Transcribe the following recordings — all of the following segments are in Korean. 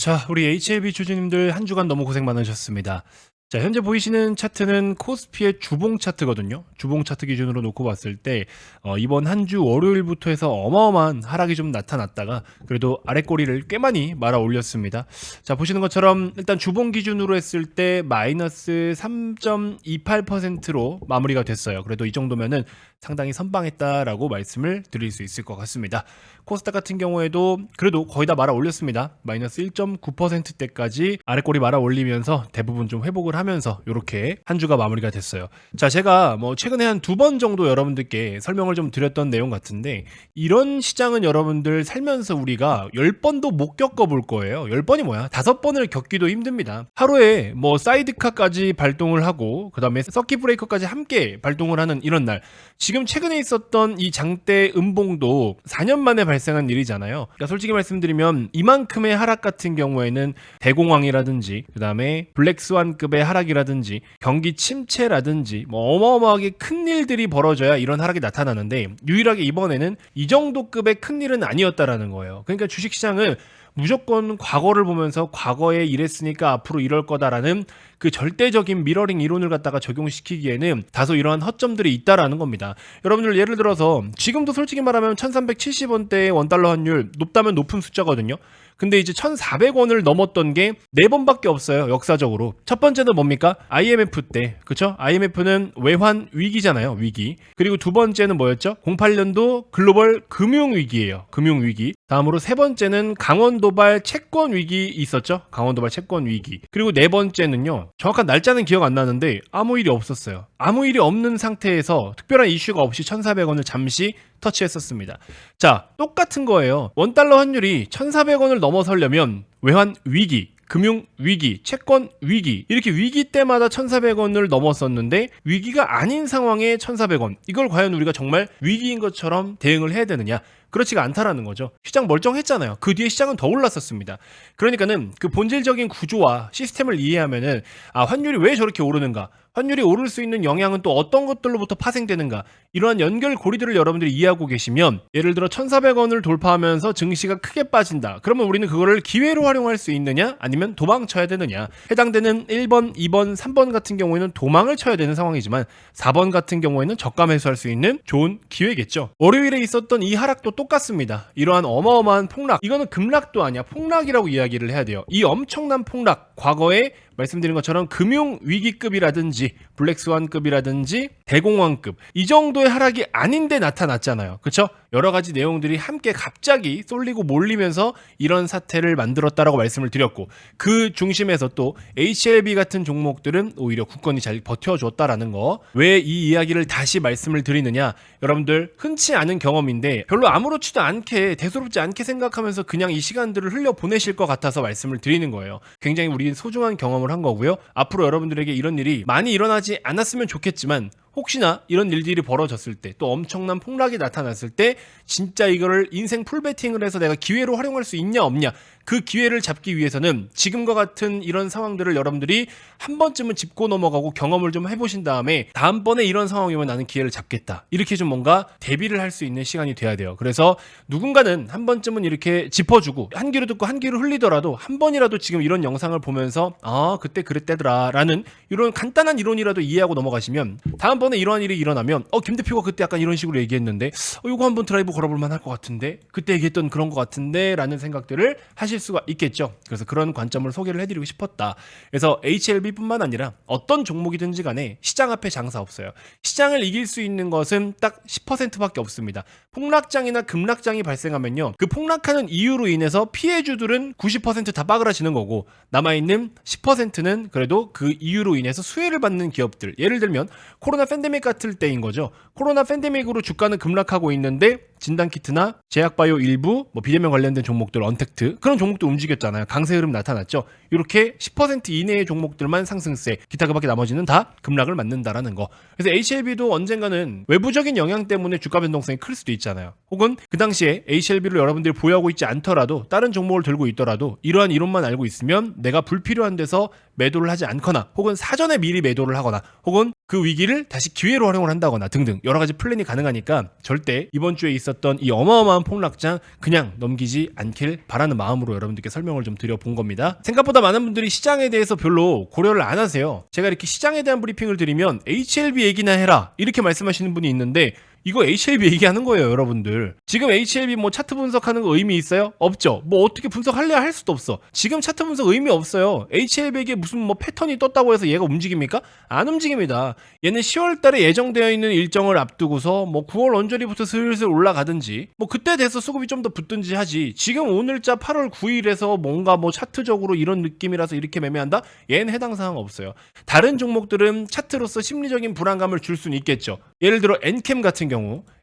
자, 우리 HLB 주주님들 한 주간 너무 고생 많으셨습니다. 자, 현재 보이시는 차트는 코스피의 주봉 차트거든요. 주봉 차트 기준으로 놓고 봤을 때 이번 한 주 월요일부터 해서 어마어마한 하락이 좀 나타났다가 그래도 아랫꼬리를 꽤 많이 말아 올렸습니다. 자, 보시는 것처럼 일단 주봉 기준으로 했을 때 마이너스 3.28%로 마무리가 됐어요. 그래도 이 정도면은 상당히 선방했다라고 말씀을 드릴 수 있을 것 같습니다. 코스닥 같은 경우에도 그래도 거의 다 말아 올렸습니다. 마이너스 1.9%대까지 아랫꼬리 말아 올리면서 대부분 좀 회복을 하면서 이렇게 한 주가 마무리가 됐어요. 자, 제가 최근에 한 2번 정도 여러분들께 설명을 좀 드렸던 내용 같은데, 이런 시장은 여러분들 살면서 우리가 10번도 못 겪어볼 거예요. 10번이 뭐야? 5번을 겪기도 힘듭니다. 하루에 사이드카까지 발동을 하고 그 다음에 서킷 브레이커까지 함께 발동을 하는 이런 날, 지금 최근에 있었던 이 장대 음봉도 4년 만에 발생한 일이잖아요. 그러니까 솔직히 말씀드리면 이만큼의 하락 같은 경우에는 대공황이라든지 그 다음에 블랙스완급의 하락이라든지 경기 침체라든지 어마어마하게 큰 일들이 벌어져야 이런 하락이 나타나는데, 유일하게 이번에는 이 정도 급의 큰 일은 아니었다라는 거예요. 그러니까 주식시장은 무조건 과거를 보면서 과거에 이랬으니까 앞으로 이럴 거다라는 그 절대적인 미러링 이론을 갖다가 적용시키기에는 다소 이러한 허점들이 있다라는 겁니다. 여러분들 예를 들어서 지금도 솔직히 말하면 1370원대의 원달러 환율 높다면 높은 숫자거든요. 근데 이제 1400원을 넘었던 게 4번밖에 없어요, 역사적으로. 첫 번째는 뭡니까? IMF 때, 그쵸? IMF는 외환 위기잖아요, 위기. 그리고 두 번째는 뭐였죠? 08년도 글로벌 금융위기예요, 금융위기. 다음으로 세 번째는 강원도발 채권 위기 있었죠? 강원도발 채권 위기. 그리고 네 번째는요, 정확한 날짜는 기억 안 나는데 아무 일이 없었어요. 아무 일이 없는 상태에서 특별한 이슈가 없이 1400원을 잠시 터치했었습니다. 자, 똑같은 거예요. 원달러 환율이 1400원을 넘어서려면 외환 위기, 금융 위기, 채권 위기, 이렇게 위기 때마다 1400원을 넘었었는데 위기가 아닌 상황에 1400원, 이걸 과연 우리가 정말 위기인 것처럼 대응을 해야 되느냐? 그렇지가 않다라는 거죠. 시장 멀쩡했잖아요. 그 뒤에 시장은 더 올랐었습니다. 그러니까는 그 본질적인 구조와 시스템을 이해하면은 환율이 왜 저렇게 오르는가? 환율이 오를 수 있는 영향은 또 어떤 것들로부터 파생되는가? 이러한 연결고리들을 여러분들이 이해하고 계시면, 예를 들어 1400원을 돌파하면서 증시가 크게 빠진다. 그러면 우리는 그거를 기회로 활용할 수 있느냐? 아니면 도망쳐야 되느냐? 해당되는 1번, 2번, 3번 같은 경우에는 도망을 쳐야 되는 상황이지만 4번 같은 경우에는 저가 매수할 수 있는 좋은 기회겠죠. 월요일에 있었던 이 하락도 똑같습니다. 이러한 어마어마한 폭락, 이거는 급락도 아니야, 폭락이라고 이야기를 해야 돼요. 이 엄청난 폭락, 과거에 말씀드린 것처럼 금융위기급이라든지 블랙스완급이라든지 대공황급, 이 정도의 하락이 아닌데 나타났잖아요. 그쵸? 여러 가지 내용들이 함께 갑자기 쏠리고 몰리면서 이런 사태를 만들었다라고 말씀을 드렸고, 그 중심에서 또 HLB 같은 종목들은 오히려 굳건히 잘 버텨줬다라는 거. 왜 이 이야기를 다시 말씀을 드리느냐? 여러분들 흔치 않은 경험인데 별로 아무렇지도 않게, 대수롭지 않게 생각하면서 그냥 이 시간들을 흘려보내실 것 같아서 말씀을 드리는 거예요. 굉장히 우리 소중한 경험을 한 거고요. 앞으로 여러분들에게 이런 일이 많이 일어나지 않았으면 좋겠지만, 혹시나 이런 일들이 벌어졌을 때, 또 엄청난 폭락이 나타났을 때 진짜 이거를 인생 풀베팅을 해서 내가 기회로 활용할 수 있냐 없냐, 그 기회를 잡기 위해서는 지금과 같은 이런 상황들을 여러분들이 한 번쯤은 짚고 넘어가고 경험을 좀 해보신 다음에 다음번에 이런 상황이면 나는 기회를 잡겠다, 이렇게 좀 뭔가 대비를 할 수 있는 시간이 돼야 돼요. 그래서 누군가는 한 번쯤은 이렇게 짚어주고, 한 귀로 듣고 한 귀로 흘리더라도 한 번이라도 지금 이런 영상을 보면서 그때 그랬대더라 라는 이런 간단한 이론이라도 이해하고 넘어가시면, 다음번에 이러한 일이 일어나면 김 대표가 그때 약간 이런 식으로 얘기했는데 이거 한번 드라이브 걸어볼 만할 것 같은데, 그때 얘기했던 그런 것 같은데 라는 생각들을 하실 수가 있겠죠. 그래서 그런 관점을 소개를 해드리고 싶었다. 그래서 HLB뿐만 아니라 어떤 종목이든지 간에 시장 앞에 장사 없어요. 시장을 이길 수 있는 것은 딱 10%밖에 없습니다. 폭락장이나 급락장이 발생하면요, 그 폭락하는 이유로 인해서 피해주들은 90% 다 빠그라지는 거고, 남아있는 10%는 그래도 그 이유로 인해서 수혜를 받는 기업들, 예를 들면 코로나 팬데믹 같을 때인 거죠. 코로나 팬데믹으로 주가는 급락하고 있는데 진단키트나 제약바이오 일부, 비대면 관련된 종목들, 언택트, 그런 종목도 움직였잖아요. 강세 흐름 나타났죠. 이렇게 10% 이내의 종목들만 상승세, 기타 그 밖에 나머지는 다 급락을 맞는다라는 거. 그래서 HLB도 언젠가는 외부적인 영향 때문에 주가 변동성이 클 수도 있잖아요. 혹은 그 당시에 HLB를 여러분들이 보유하고 있지 않더라도 다른 종목을 들고 있더라도 이러한 이론만 알고 있으면 내가 불필요한 데서 매도를 하지 않거나 혹은 사전에 미리 매도를 하거나 혹은 그 위기를 다시 기회로 활용을 한다거나 등등 여러 가지 플랜이 가능하니까 절대 이번 주에 있었던 이 어마어마한 폭락장 그냥 넘기지 않길 바라는 마음으로 여러분들께 설명을 좀 드려본 겁니다. 생각보다 많은 분들이 시장에 대해서 별로 고려를 안 하세요. 제가 이렇게 시장에 대한 브리핑을 드리면 HLB 얘기나 해라 이렇게 말씀하시는 분이 있는데 이거 HLB 얘기하는 거예요, 여러분들. 지금 HLB 뭐 차트 분석하는 거 의미 있어요? 없죠. 뭐 어떻게 분석할래 할 수도 없어. 지금 차트 분석 의미 없어요. HLB에게 무슨 뭐 패턴이 떴다고 해서 얘가 움직입니까? 안 움직입니다. 얘는 10월 달에 예정되어 있는 일정을 앞두고서 뭐 9월 언저리부터 슬슬 올라가든지 뭐 그때 돼서 수급이 좀 더 붙든지 하지. 지금 오늘자 8월 9일에서 뭔가 뭐 차트적으로 이런 느낌이라서 이렇게 매매한다? 얘는 해당 사항 없어요. 다른 종목들은 차트로서 심리적인 불안감을 줄 수는 있겠죠. 예를 들어 엔캠 같은 경우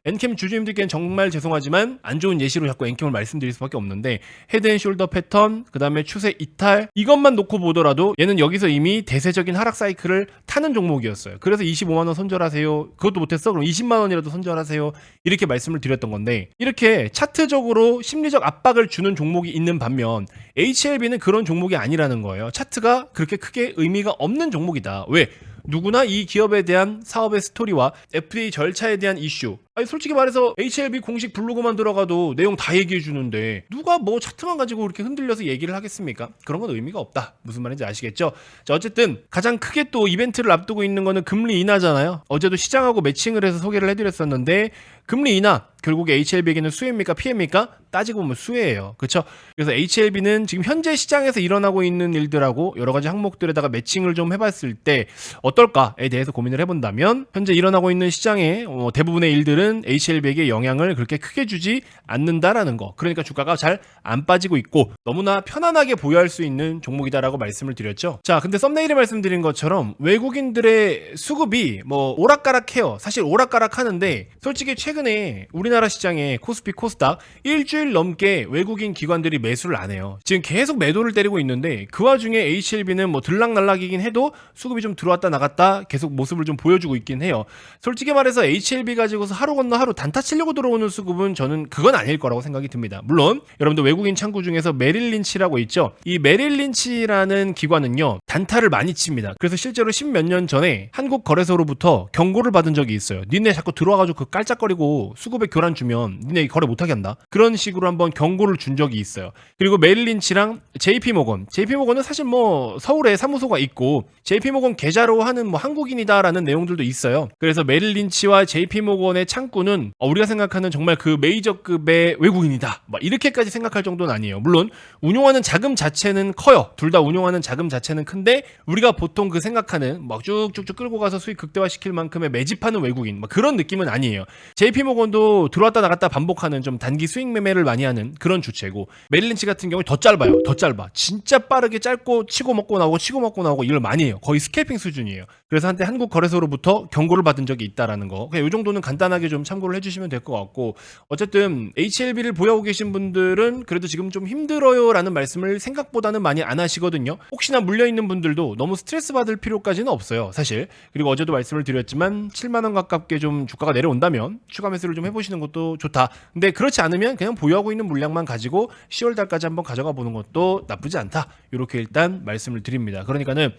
엔캠 주주님들께는 정말 죄송하지만 안 좋은 예시로 자꾸 엔캠을 말씀드릴 수밖에 없는데 헤드앤숄더 패턴 그 다음에 추세 이탈 이것만 놓고 보더라도 얘는 여기서 이미 대세적인 하락 사이클을 타는 종목이었어요. 그래서 25만원 손절하세요. 그것도 못했어? 그럼 20만원이라도 손절하세요. 이렇게 말씀을 드렸던 건데 이렇게 차트적으로 심리적 압박을 주는 종목이 있는 반면 HLB는 그런 종목이 아니라는 거예요. 차트가 그렇게 크게 의미가 없는 종목이다. 왜? 누구나 이 기업에 대한 사업의 스토리와 FDA 절차에 대한 이슈 아니 솔직히 말해서 HLB 공식 블로그만 들어가도 내용 다 얘기해 주는데 누가 뭐 차트만 가지고 그렇게 흔들려서 얘기를 하겠습니까? 그런 건 의미가 없다. 무슨 말인지 아시겠죠? 자 어쨌든 가장 크게 또 이벤트를 앞두고 있는 거는 금리 인하잖아요. 어제도 시장하고 매칭을 해서 소개를 해드렸었는데 금리 인하 결국에 HLB에게는 수혜입니까 피해입니까? 따지고 보면 수혜예요. 그렇죠? 그래서 HLB는 지금 현재 시장에서 일어나고 있는 일들하고 여러 가지 항목들에다가 매칭을 좀 해봤을 때 어떨까에 대해서 고민을 해본다면 현재 일어나고 있는 시장의 대부분의 일들은 HLB에게 영향을 그렇게 크게 주지 않는다라는 거. 그러니까 주가가 잘 안 빠지고 있고 너무나 편안하게 보유할 수 있는 종목이다라고 말씀을 드렸죠. 자, 근데 썸네일에 말씀드린 것처럼 외국인들의 수급이 뭐 오락가락해요. 사실 오락가락 하는데 솔직히 최근에 우리나라 시장에 코스피 코스닥 일주일 넘게 외국인 기관들이 매수를 안 해요. 지금 계속 매도를 때리고 있는데 그 와중에 HLB는 뭐 들락날락이긴 해도 수급이 좀 들어왔다 나갔다 계속 모습을 좀 보여주고 있긴 해요. 솔직히 말해서 HLB 가지고서 하루 건너 하루 단타 치려고 들어오는 수급은 저는 그건 아닐 거라고 생각이 듭니다. 물론 여러분들 외국인 창구 중에서 메릴 린치라고 있죠. 이 메릴 린치라는 기관은요 단타를 많이 칩니다. 그래서 실제로 10몇 년 전에 한국거래소로부터 경고를 받은 적이 있어요. 니네 자꾸 들어와가지고 그 깔짝거리고 수급에 교란 주면 니네 거래 못하게 한다. 그런 식으로 한번 경고를 준 적이 있어요. 그리고 메릴 린치랑 JP모건 사실 뭐 서울에 사무소가 있고 JP모건 계좌로 하는 뭐 한국인이다라는 내용들도 있어요. 그래서 메릴 린치와 JP모건의 창구는 우리가 생각하는 정말 그 메이저급의 외국인이다. 막 이렇게까지 생각할 정도는 아니에요. 물론 운용하는 자금 자체는 커요. 둘 다 운용하는 자금 자체는 큰데 우리가 보통 그 생각하는 막 쭉쭉쭉 끌고 가서 수익 극대화시킬 만큼의 매집하는 외국인 막 그런 느낌은 아니에요. JP모건도 들어왔다 나갔다 반복하는 좀 단기 수익 매매를 많이 하는 그런 주체고 메릴 린치 같은 경우에 더 짧아요. 더 짧아. 진짜 빠르게 짧고 치고 먹고 나오고 이걸 많이 해요. 거의 스캘핑 수준이에요. 그래서 한때 한국거래소로부터 경고를 받은 적이 있다라는 거. 그냥 이 정도는 간단하게 좀 참고를 해주시면 될 것 같고 어쨌든 HLB를 보유하고 계신 분들은 그래도 지금 좀 힘들어요라는 말씀을 생각보다는 많이 안 하시거든요. 혹시나 물려있는 분들도 너무 스트레스 받을 필요까지는 없어요. 사실. 그리고 어제도 말씀을 드렸지만 7만원 가깝게 좀 주가가 내려온다면 추가 매수를 좀 해보시는 것도 좋다. 근데 그렇지 않으면 그냥 보유하고 있는 물량만 가지고 10월 달까지 한번 가져가 보는 것도 나쁘지 않다. 이렇게 일단 말씀을 드립니다. 그러니까는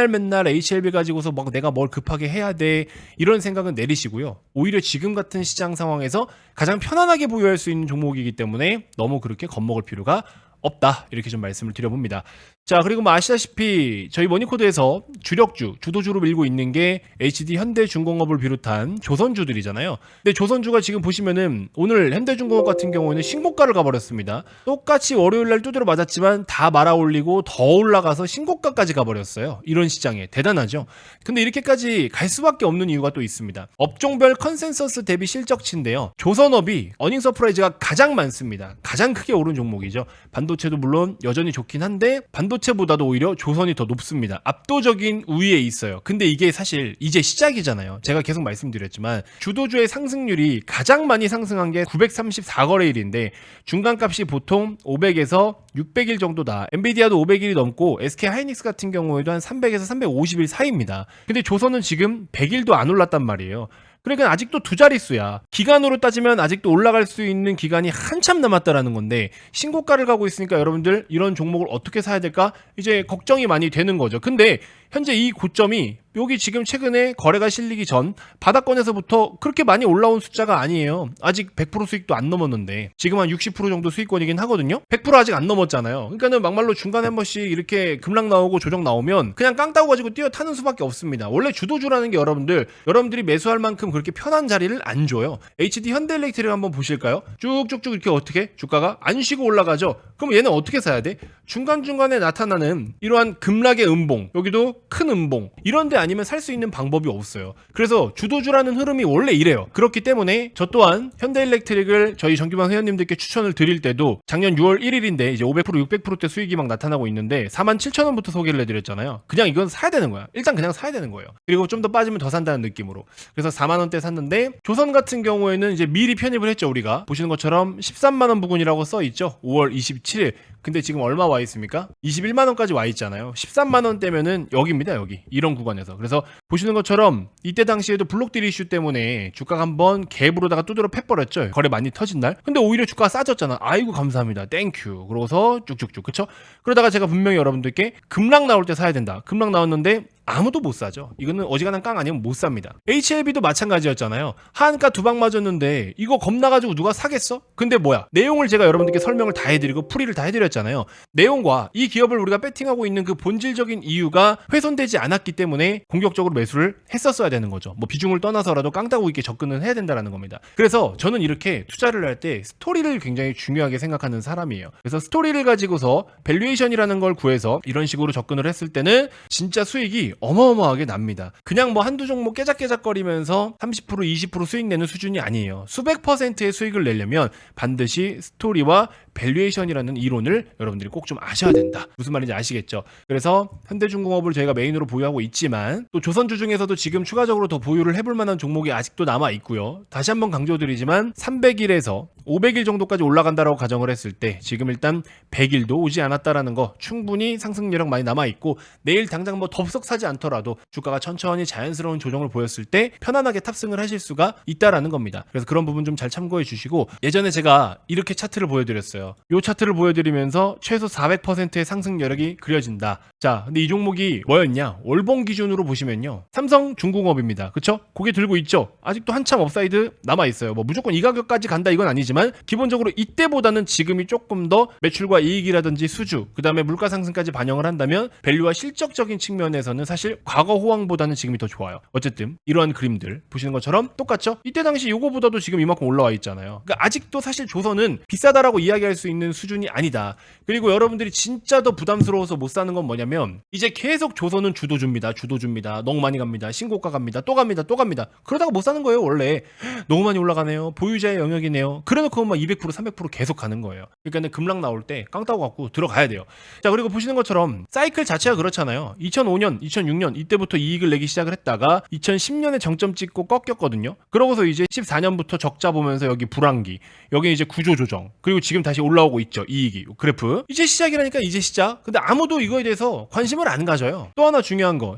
맨날 HLB 가지고서 막 내가 뭘 급하게 해야 돼 이런 생각은 내리시고요. 오히려 지금 같은 시장 상황에서 가장 편안하게 보유할 수 있는 종목이기 때문에 너무 그렇게 겁먹을 필요가 없다. 이렇게 좀 말씀을 드려봅니다. 자, 그리고 뭐 아시다시피 저희 머니코드에서 주력주, 주도주로 밀고 있는 게 HD 현대중공업을 비롯한 조선주들이잖아요. 근데 조선주가 지금 보시면은 오늘 현대중공업 같은 경우에는 신고가를 가버렸습니다. 똑같이 월요일날 두드려 맞았지만 다 말아 올리고 더 올라가서 신고가까지 가버렸어요. 이런 시장에 대단하죠. 근데 이렇게까지 갈 수밖에 없는 이유가 또 있습니다. 업종별 컨센서스 대비 실적치인데요. 조선업이 어닝 서프라이즈가 가장 많습니다. 가장 크게 오른 종목이죠. 반도체도 물론 여전히 좋긴 한데 반도체보다도 오히려 조선이 더 높습니다. 압도적인 우위에 있어요. 근데 이게 사실 이제 시작이잖아요. 제가 계속 말씀드렸지만 주도주의 상승률이 가장 많이 상승한 게 934거래일인데 중간값이 보통 500에서 600일 정도다. 엔비디아도 500일이 넘고 SK 하이닉스 같은 경우에도 한 300에서 350일 사이입니다. 근데 조선은 지금 100일도 안 올랐단 말이에요. 그러니까 아직도 두 자릿수야. 기간으로 따지면 아직도 올라갈 수 있는 기간이 한참 남았다라는 건데 신고가를 가고 있으니까 여러분들 이런 종목을 어떻게 사야 될까? 이제 걱정이 많이 되는 거죠. 근데 현재 이 고점이 여기 지금 최근에 거래가 실리기 전 바닥권에서부터 그렇게 많이 올라온 숫자가 아니에요. 아직 100% 수익도 안 넘었는데 지금 한 60% 정도 수익권이긴 하거든요. 100% 아직 안 넘었잖아요. 그러니까는 막말로 중간에 한 번씩 이렇게 급락 나오고 조정 나오면 그냥 깡 따고 가지고 뛰어 타는 수밖에 없습니다. 원래 주도주라는 게 여러분들이 매수할 만큼 그렇게 편한 자리를 안 줘요. HD 현대일렉트릭 한번 보실까요? 쭉쭉쭉 이렇게 어떻게 주가가 안 쉬고 올라가죠. 그럼 얘는 어떻게 사야 돼? 중간중간에 나타나는 이러한 급락의 음봉, 여기도 큰 음봉, 이런데 아니면 살 수 있는 방법이 없어요. 그래서 주도주라는 흐름이 원래 이래요. 그렇기 때문에 저 또한 현대일렉트릭을 저희 정규방 회원님들께 추천을 드릴 때도 작년 6월 1일인데 이제 500% 600%대 수익이 막 나타나고 있는데 47,000원부터 소개를 해드렸잖아요. 그냥 이건 사야 되는 거야. 일단 그냥 사야 되는 거예요. 그리고 좀 더 빠지면 더 산다는 느낌으로. 그래서 4만원대 샀는데 조선 같은 경우에는 이제 미리 편입을 했죠. 우리가 보시는 것처럼 13만원 부근이라고 써있죠. 5월 27일. 근데 지금 얼마 와 있습니까? 21만원까지 와 있잖아요. 13만원대면은 여기입니다. 여기 이런 구간에서. 그래서 보시는 것처럼 이때 당시에도 블록딜 이슈 때문에 주가가 한번 갭으로다가 두드러 패버렸죠. 거래 많이 터진 날. 근데 오히려 주가가 싸졌잖아. 아이고 감사합니다. 땡큐. 그러고서 쭉쭉쭉. 그쵸? 그러다가 제가 분명히 여러분들께 급락 나올 때 사야 된다. 급락 나왔는데 아무도 못 사죠. 이거는 어지간한 깡 아니면 못 삽니다. HLB도 마찬가지였잖아요. 하한가 두 방 맞았는데 이거 겁나가지고 누가 사겠어? 근데 뭐야? 내용을 제가 여러분들께 설명을 다 해드리고 풀이를 다 해드렸잖아요. 내용과 이 기업을 우리가 배팅하고 있는 그 본질적인 이유가 훼손되지 않았기 때문에 공격적으로 매수를 했었어야 되는 거죠. 뭐 비중을 떠나서라도 깡 따고 있게 접근을 해야 된다는 겁니다. 그래서 저는 이렇게 투자를 할 때 스토리를 굉장히 중요하게 생각하는 사람이에요. 그래서 스토리를 가지고서 밸류에이션이라는 걸 구해서 이런 식으로 접근을 했을 때는 진짜 수익이 어마어마하게 납니다. 그냥 뭐 한두 종목 깨작깨작거리면서 30% 20% 수익 내는 수준이 아니에요. 수백 퍼센트의 수익을 내려면 반드시 스토리와 밸류에이션이라는 이론을 여러분들이 꼭 좀 아셔야 된다. 무슨 말인지 아시겠죠? 그래서 현대중공업을 저희가 메인으로 보유하고 있지만 또 조선주 중에서도 지금 추가적으로 더 보유를 해볼 만한 종목이 아직도 남아 있고요. 다시 한번 강조드리지만 300일에서 500일 정도까지 올라간다라고 가정을 했을 때 지금 일단 100일도 오지 않았다라는 거 충분히 상승 여력 많이 남아 있고 내일 당장 뭐 덥석 사지 않더라도 주가가 천천히 자연스러운 조정을 보였을 때 편안하게 탑승을 하실 수가 있다라는 겁니다. 그래서 그런 부분 좀 잘 참고해 주시고 예전에 제가 이렇게 차트를 보여드렸어요. 이 차트를 보여드리면서 최소 400%의 상승 여력이 그려진다. 자, 근데 이 종목이 뭐였냐? 월봉 기준으로 보시면요. 삼성중공업입니다. 그쵸? 고개 들고 있죠? 아직도 한참 업사이드 남아 있어요. 뭐 무조건 이 가격까지 간다 이건 아니지만 기본적으로 이때보다는 지금이 조금 더 매출과 이익이라든지 수주, 그 다음에 물가 상승까지 반영을 한다면 밸류와 실적적인 측면에서는 사실 과거 호황보다는 지금이 더 좋아요. 어쨌든 이러한 그림들 보시는 것처럼 똑같죠? 이때 당시 요거보다도 지금 이만큼 올라와 있잖아요. 그러니까 아직도 사실 조선은 비싸다라고 이야기할 수 있는 수준이 아니다. 그리고 여러분들이 진짜 더 부담스러워서 못 사는 건 뭐냐면 이제 계속 조선은 주도주입니다. 너무 많이 갑니다. 신고가 갑니다. 또 갑니다. 그러다가 못 사는 거예요. 원래 너무 많이 올라가네요. 보유자의 영역이네요. 그래놓고 막 200% 300% 계속 가는 거예요. 그러니까 급락 나올 때 깡 따고 갖고 들어가야 돼요. 자, 그리고 보시는 것처럼 사이클 자체가 그렇잖아요. 2005년 2006년 이때부터 이익을 내기 시작을 했다가 2010년에 정점 찍고 꺾였거든요. 그러고서 이제 14년부터 적자 보면서 여기 불황기, 여기 이제 구조 조정, 그리고 지금 다시 올라오고 있죠. 이익이 그래프 이제 시작이라니까. 이제 시작. 근데 아무도 이거에 대해서 관심을 안 가져요. 또 하나 중요한 거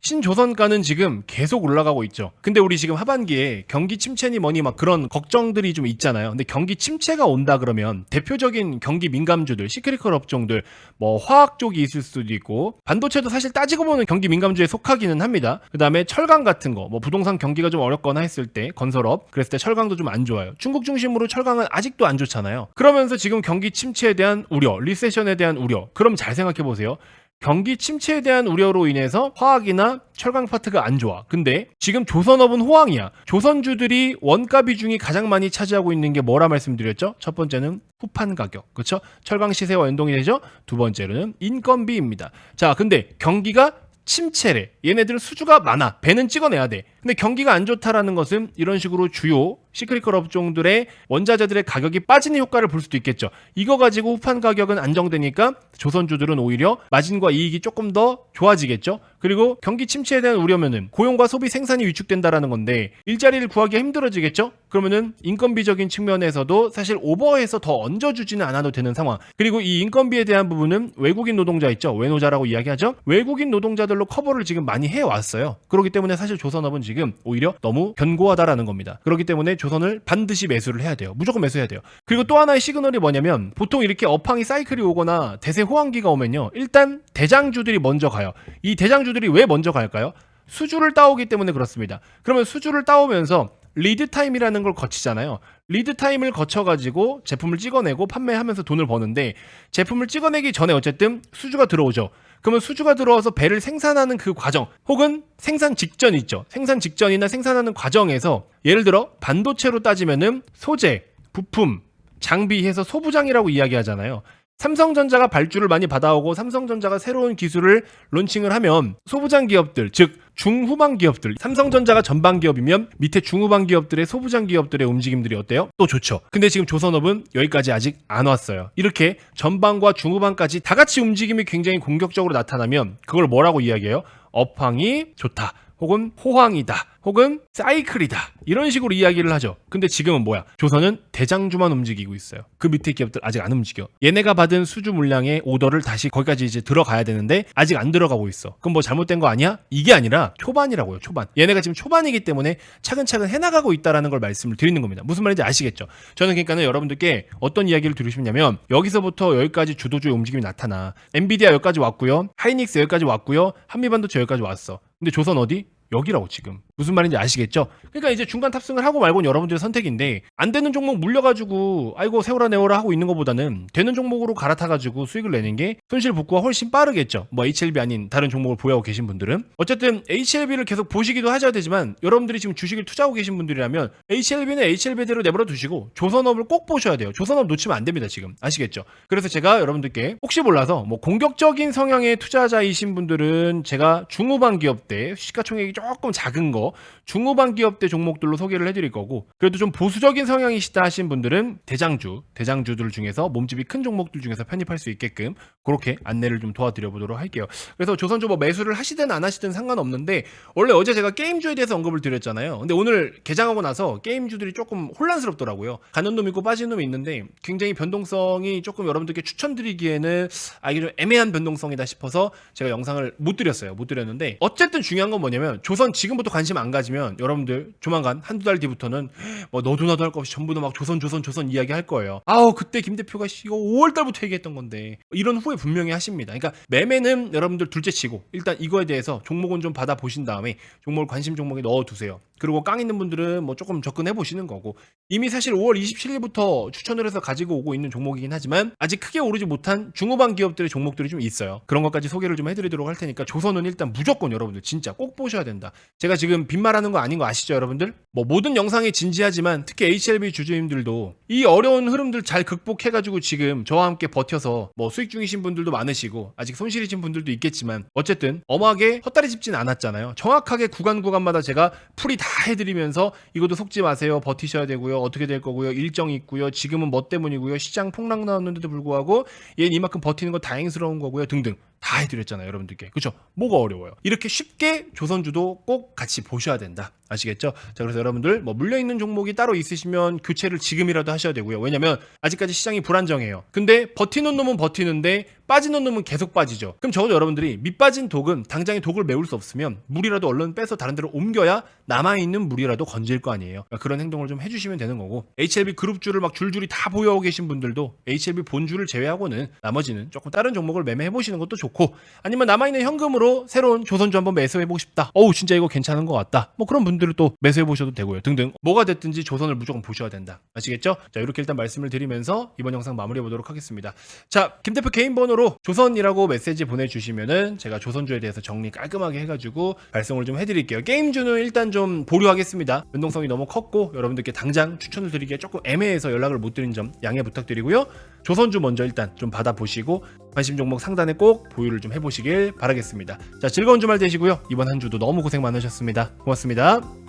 신조선가는 지금 계속 올라가고 있죠. 근데 우리 지금 하반기에 경기 침체니 뭐니 막 그런 걱정들이 좀 있잖아요. 근데 경기 침체가 온다 그러면 대표적인 경기 민감주들, 시크릿컬 업종들, 뭐 화학 쪽이 있을 수도 있고 반도체도 사실 따지고 보면 경기 민감주에 속하기는 합니다. 그 다음에 철강 같은 거, 뭐 부동산 경기가 좀 어렵거나 했을 때 건설업, 그랬을 때 철강도 좀 안 좋아요. 중국 중심으로 철강은 아직도 안 좋잖아요. 그러면서 지금 경기 침체에 대한 우려, 리세션에 대한 우려. 그럼 잘 생각해 보세요. 경기 침체에 대한 우려로 인해서 화학이나 철강 파트가 안 좋아. 근데 지금 조선업은 호황이야. 조선주들이 원가 비중이 가장 많이 차지하고 있는 게 뭐라 말씀드렸죠? 첫 번째는 후판 가격, 그렇죠? 철강 시세와 연동이 되죠. 두 번째로는 인건비입니다. 자, 근데 경기가 침체래. 얘네들은 수주가 많아. 배는 찍어내야 돼. 근데 경기가 안 좋다라는 것은 이런 식으로 주요 시크릿컬 업종들의 원자재들의 가격이 빠지는 효과를 볼 수도 있겠죠. 이거 가지고 후판 가격은 안정되니까 조선주들은 오히려 마진과 이익이 조금 더 좋아지겠죠. 그리고 경기 침체에 대한 우려면은 고용과 소비 생산이 위축된다라는 건데 일자리를 구하기가 힘들어지겠죠. 그러면은 인건비적인 측면에서도 사실 오버해서 더 얹어주지는 않아도 되는 상황. 그리고 이 인건비에 대한 부분은 외국인 노동자 있죠. 외노자라고 이야기하죠. 외국인 노동자들로 커버를 지금 많이 해왔어요. 그렇기 때문에 사실 조선업은 지금 오히려 너무 견고하다라는 겁니다. 그렇기 때문에 조선을 반드시 매수를 해야 돼요. 무조건 매수해야 돼요. 그리고 또 하나의 시그널이 뭐냐면 보통 이렇게 업황이 사이클이 오거나 대세 호황기가 오면요. 일단 대장주들이 먼저 가요. 이 대장주들이 왜 먼저 갈까요? 수주를 따오기 때문에 그렇습니다. 그러면 수주를 따오면서 리드 타임이라는 걸 거치잖아요. 리드 타임을 거쳐가지고 제품을 찍어내고 판매하면서 돈을 버는데 제품을 찍어내기 전에 어쨌든 수주가 들어오죠. 그러면 수주가 들어와서 배를 생산하는 그 과정 혹은 생산 직전 있죠. 생산 직전이나 생산하는 과정에서 예를 들어 반도체로 따지면은 소재, 부품, 장비 해서 소부장이라고 이야기하잖아요. 삼성전자가 발주를 많이 받아오고 삼성전자가 새로운 기술을 론칭을 하면 소부장 기업들, 즉 중후방 기업들, 삼성전자가 전방 기업이면 밑에 중후방 기업들의 소부장 기업들의 움직임들이 어때요? 또 좋죠. 근데 지금 조선업은 여기까지 아직 안 왔어요. 이렇게 전방과 중후방까지 다 같이 움직임이 굉장히 공격적으로 나타나면 그걸 뭐라고 이야기해요? 업황이 좋다. 혹은 호황이다. 혹은 사이클이다. 이런 식으로 이야기를 하죠. 근데 지금은 뭐야? 조선은 대장주만 움직이고 있어요. 그 밑에 기업들 아직 안 움직여. 얘네가 받은 수주 물량의 오더를 다시 거기까지 이제 들어가야 되는데 아직 안 들어가고 있어. 그럼 뭐 잘못된 거 아니야? 이게 아니라 초반이라고요. 초반. 얘네가 지금 초반이기 때문에 차근차근 해나가고 있다라는 걸 말씀을 드리는 겁니다. 무슨 말인지 아시겠죠? 저는 그러니까는 여러분들께 어떤 이야기를 드리고 싶냐면 여기서부터 여기까지 주도주의 움직임이 나타나. 엔비디아 여기까지 왔고요. 하이닉스 여기까지 왔고요. 한미반도체 여기까지 왔어. 근데 조선 어디? 여기라고 지금. 무슨 말인지 아시겠죠? 그러니까 이제 중간 탑승을 하고 말고는 여러분들의 선택인데 안 되는 종목 물려가지고 아이고 세워라 내워라 하고 있는 것보다는 되는 종목으로 갈아타가지고 수익을 내는 게 손실 복구가 훨씬 빠르겠죠. 뭐 HLB 아닌 다른 종목을 보유하고 계신 분들은 어쨌든 HLB를 계속 보시기도 하셔야 되지만 여러분들이 지금 주식을 투자하고 계신 분들이라면 HLB는 HLB대로 내버려 두시고 조선업을 꼭 보셔야 돼요. 조선업 놓치면 안 됩니다 지금. 아시겠죠? 그래서 제가 여러분들께 혹시 몰라서 뭐 공격적인 성향의 투자자이신 분들은 제가 중후방 기업대 시가총액이 조금 작은 거 중후방 기업대 종목들로 소개를 해드릴 거고 그래도 좀 보수적인 성향이시다 하신 분들은 대장주들 중에서 몸집이 큰 종목들 중에서 편입할 수 있게끔 그렇게 안내를 좀 도와드려 보도록 할게요. 그래서 조선주 뭐 매수를 하시든 안 하시든 상관없는데 원래 어제 제가 게임주에 대해서 언급을 드렸잖아요. 근데 오늘 개장하고 나서 게임주들이 조금 혼란스럽더라고요. 가는 놈 있고 빠지는 놈이 있는데 굉장히 변동성이 조금 여러분들께 추천드리기에는 이게 좀 애매한 변동성이다 싶어서 제가 영상을 못 드렸는데 어쨌든 중요한 건 뭐냐면 조선 지금부터 관심 안 가지면 여러분들 조만간 한두 달 뒤부터는 뭐 너도 나도 할 거 없이 전부 다 막 조선 이야기 할 거예요. 그때 김 대표가 이거 5월 달부터 얘기했던 건데 이런 후회 분명히 하십니다. 그러니까 매매는 여러분들 둘째치고 일단 이거에 대해서 종목은 좀 받아 보신 다음에 종목을 관심 종목에 넣어 두세요. 그리고 깡 있는 분들은 뭐 조금 접근해 보시는 거고 이미 사실 5월 27일부터 추천을 해서 가지고 오고 있는 종목이긴 하지만 아직 크게 오르지 못한 중후방 기업들의 종목들이 좀 있어요. 그런 것까지 소개를 좀 해드리도록 할 테니까 조선은 일단 무조건 여러분들 진짜 꼭 보셔야 된다. 제가 지금 빈말하는 거 아닌 거 아시죠 여러분들? 뭐 모든 영상이 진지하지만 특히 HLB 주주님들도 이 어려운 흐름들 잘 극복해가지고 지금 저와 함께 버텨서 뭐 수익 중이신 분들도 많으시고 아직 손실이신 분들도 있겠지만 어쨌든 엄하게 헛다리 짚진 않았잖아요. 정확하게 구간마다 제가 풀이 다 해드리면서 이것도 속지 마세요. 버티셔야 되고요. 어떻게 될 거고요. 일정이 있고요. 지금은 뭐 때문이고요. 시장 폭락 나왔는데도 불구하고 얘는 이만큼 버티는 거 다행스러운 거고요. 등등. 다 해드렸잖아요 여러분들께. 그렇죠? 뭐가 어려워요? 이렇게 쉽게 조선주도 꼭 같이 보셔야 된다. 아시겠죠? 자 그래서 여러분들 뭐 물려있는 종목이 따로 있으시면 교체를 지금이라도 하셔야 되고요. 왜냐면 아직까지 시장이 불안정해요. 근데 버티는 놈은 버티는데 빠지는 놈은 계속 빠지죠. 그럼 적어도 여러분들이 밑빠진 독은 당장에 독을 메울 수 없으면 물이라도 얼른 빼서 다른 데로 옮겨야 남아있는 물이라도 건질 거 아니에요. 그러니까 그런 행동을 좀 해주시면 되는 거고 HLB 그룹주를 막 줄줄이 다 보유하고 계신 분들도 HLB 본주를 제외하고는 나머지는 조금 다른 종목을 매매해보시는 것도 좋고 아니면 남아있는 현금으로 새로운 조선주 한번 매수해보고 싶다. 진짜 이거 괜찮은 것 같다. 뭐 그런 분들은 또 매수해보셔도 되고요. 등등 뭐가 됐든지 조선을 무조건 보셔야 된다. 아시겠죠? 자 이렇게 일단 말씀을 드리면서 이번 영상 마무리해보도록 하겠습니다. 자 김대표 개인 번호로 조선이라고 메시지 보내주시면은 제가 조선주에 대해서 정리 깔끔하게 해가지고 발송을 좀 해드릴게요. 게임주는 일단 좀 보류하겠습니다. 변동성이 너무 컸고 여러분들께 당장 추천을 드리기에 조금 애매해서 연락을 못 드린 점 양해 부탁드리고요. 조선주 먼저 일단 좀 받아보시고 관심 종목 상단에 꼭 보유를 좀 해보시길 바라겠습니다. 자 즐거운 주말 되시고요. 이번 한 주도 너무 고생 많으셨습니다. 고맙습니다.